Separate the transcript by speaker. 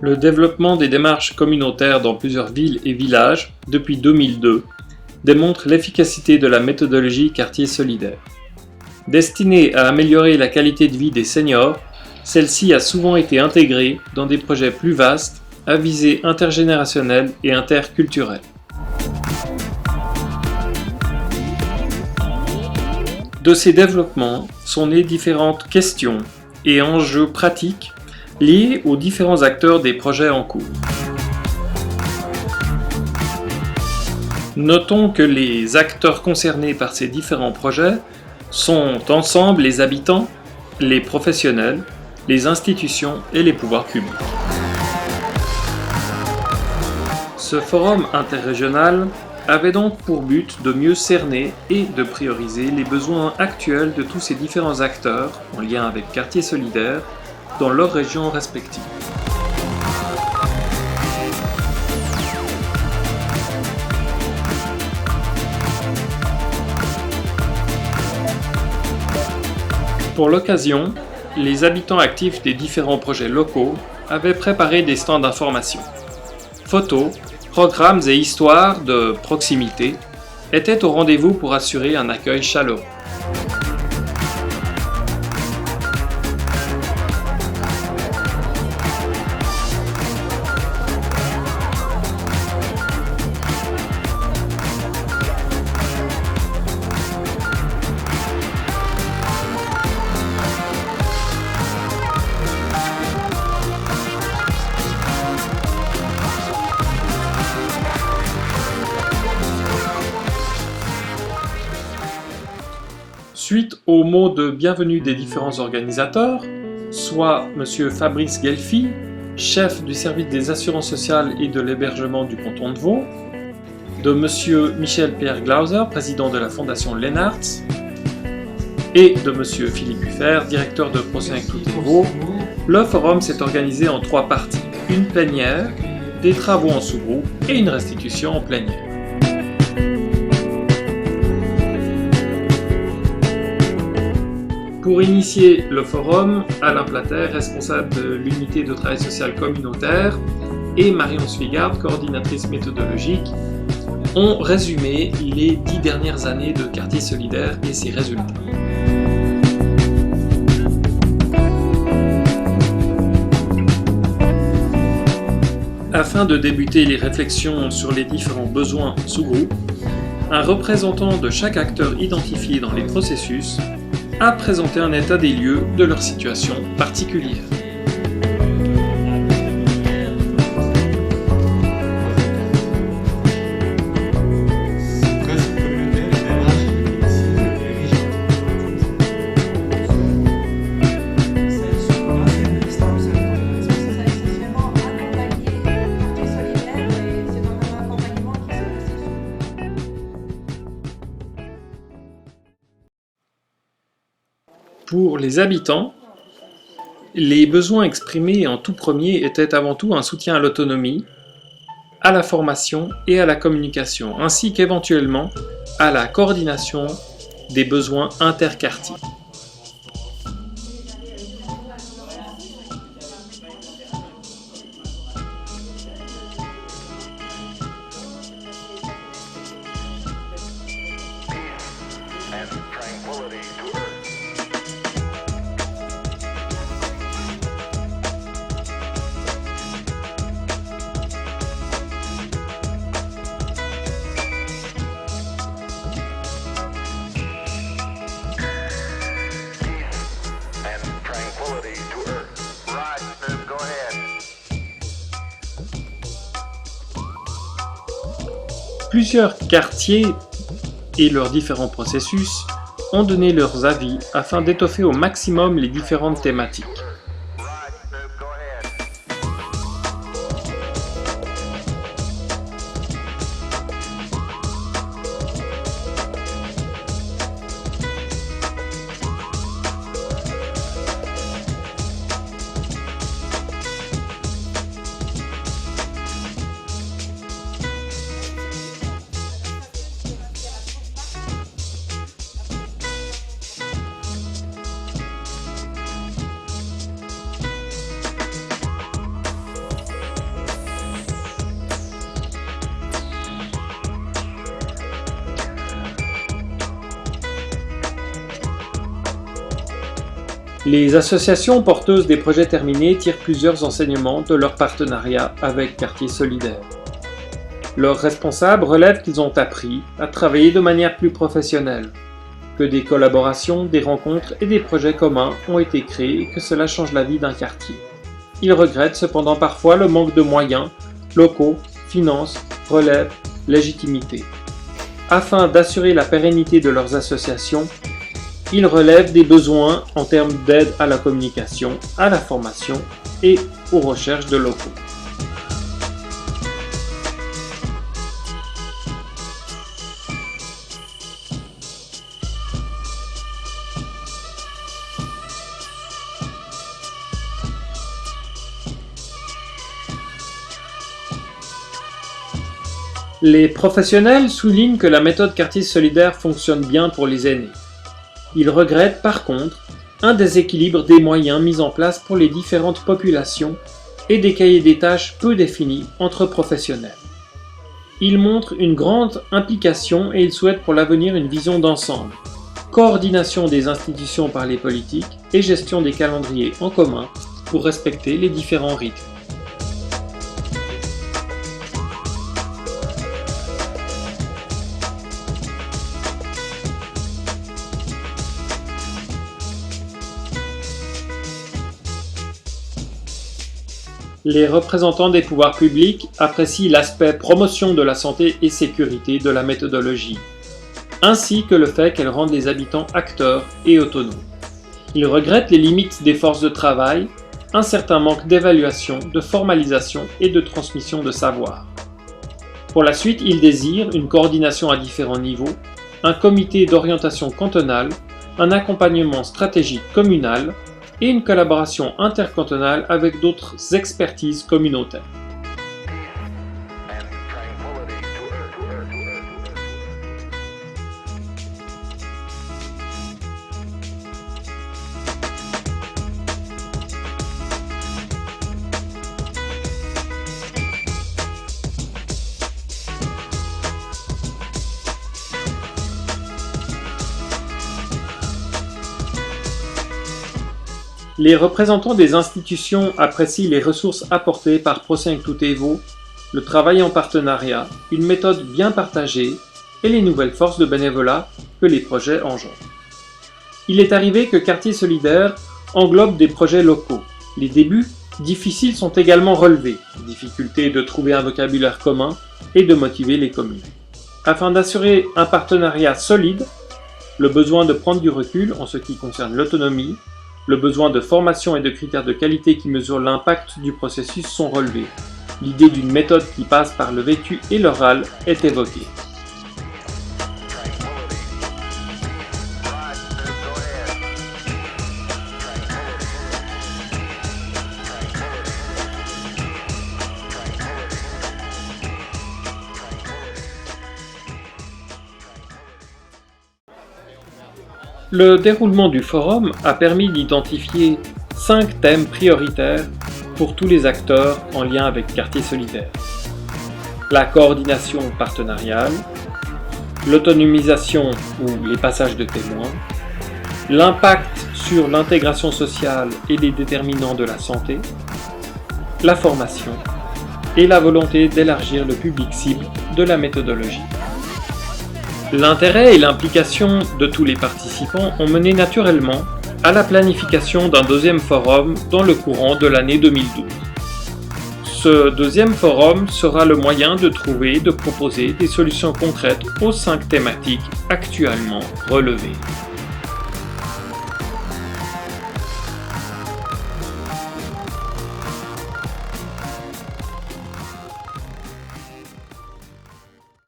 Speaker 1: Le développement des démarches communautaires dans plusieurs villes et villages, depuis 2002, démontre l'efficacité de la méthodologie quartier solidaire. Destinée à améliorer la qualité de vie des seniors, celle-ci a souvent été intégrée dans des projets plus vastes, à visée intergénérationnelle et interculturelle. De ces développements sont nées différentes questions et enjeux pratiques liés aux différents acteurs des projets en cours. Notons que les acteurs concernés par ces différents projets sont ensemble les habitants, les professionnels, les institutions et les pouvoirs publics. Ce forum interrégional avait donc pour but de mieux cerner et de prioriser les besoins actuels de tous ces différents acteurs en lien avec Quartier Solidaire dans leurs régions respectives. Pour l'occasion, les habitants actifs des différents projets locaux avaient préparé des stands d'information. Photos, programmes et histoires de proximité étaient au rendez-vous pour assurer un accueil chaleureux. Suite aux mots de bienvenue des différents organisateurs, soit M. Fabrice Guelfi, chef du service des assurances sociales et de l'hébergement du canton de Vaud, de M. Michel-Pierre Glauser, président de la Fondation Lennartz, et de M. Philippe Buffert, directeur de Proximité Vaud, le forum s'est organisé en 3 parties, une plénière, des travaux en sous-groupe et une restitution en plénière. Pour initier le forum, Alain Plater, responsable de l'unité de travail social communautaire, et Marion Swigard, coordinatrice méthodologique, ont résumé les 10 dernières années de Quartier Solidaire et ses résultats. Afin de débuter les réflexions sur les différents besoins sous-groupes, un représentant de chaque acteur identifié dans les processus a présenté un état des lieux de leur situation particulière. Pour les habitants, les besoins exprimés en tout premier étaient avant tout un soutien à l'autonomie, à la formation et à la communication, ainsi qu'éventuellement à la coordination des besoins interquartiers. Plusieurs quartiers et leurs différents processus ont donné leurs avis afin d'étoffer au maximum les différentes thématiques. Les associations porteuses des projets terminés tirent plusieurs enseignements de leur partenariat avec Quartier Solidaire. Leurs responsables relèvent qu'ils ont appris à travailler de manière plus professionnelle, que des collaborations, des rencontres et des projets communs ont été créés et que cela change la vie d'un quartier. Ils regrettent cependant parfois le manque de moyens, locaux, finances, relève, légitimité. Afin d'assurer la pérennité de leurs associations, ils relèvent des besoins en termes d'aide à la communication, à la formation et aux recherches de locaux. Les professionnels soulignent que la méthode Quartier Solidaire fonctionne bien pour les aînés. Ils regrettent par contre un déséquilibre des moyens mis en place pour les différentes populations et des cahiers des tâches peu définis entre professionnels. Ils montrent une grande implication et ils souhaitent pour l'avenir une vision d'ensemble, coordination des institutions par les politiques et gestion des calendriers en commun pour respecter les différents rythmes. Les représentants des pouvoirs publics apprécient l'aspect promotion de la santé et sécurité de la méthodologie, ainsi que le fait qu'elle rende les habitants acteurs et autonomes. Ils regrettent les limites des forces de travail, un certain manque d'évaluation, de formalisation et de transmission de savoir. Pour la suite, ils désirent une coordination à différents niveaux, un comité d'orientation cantonal, un accompagnement stratégique communal, et une collaboration intercantonale avec d'autres expertises communautaires. Les représentants des institutions apprécient les ressources apportées par Pro5Tout-Evo, le travail en partenariat, une méthode bien partagée et les nouvelles forces de bénévolat que les projets engendrent. Il est arrivé que Quartier Solidaire englobe des projets locaux. Les débuts difficiles sont également relevés, difficulté de trouver un vocabulaire commun et de motiver les communes. Afin d'assurer un partenariat solide, le besoin de prendre du recul en ce qui concerne l'autonomie, le besoin de formation et de critères de qualité qui mesurent l'impact du processus sont relevés. L'idée d'une méthode qui passe par le vécu et l'oral est évoquée. Le déroulement du forum a permis d'identifier 5 thèmes prioritaires pour tous les acteurs en lien avec Quartier Solidaire. La coordination partenariale, l'autonomisation ou les passages de témoins, l'impact sur l'intégration sociale et les déterminants de la santé, la formation et la volonté d'élargir le public cible de la méthodologie. L'intérêt et l'implication de tous les participants ont mené naturellement à la planification d'un deuxième forum dans le courant de l'année 2012. Ce deuxième forum sera le moyen de trouver et de proposer des solutions concrètes aux 5 thématiques actuellement relevées.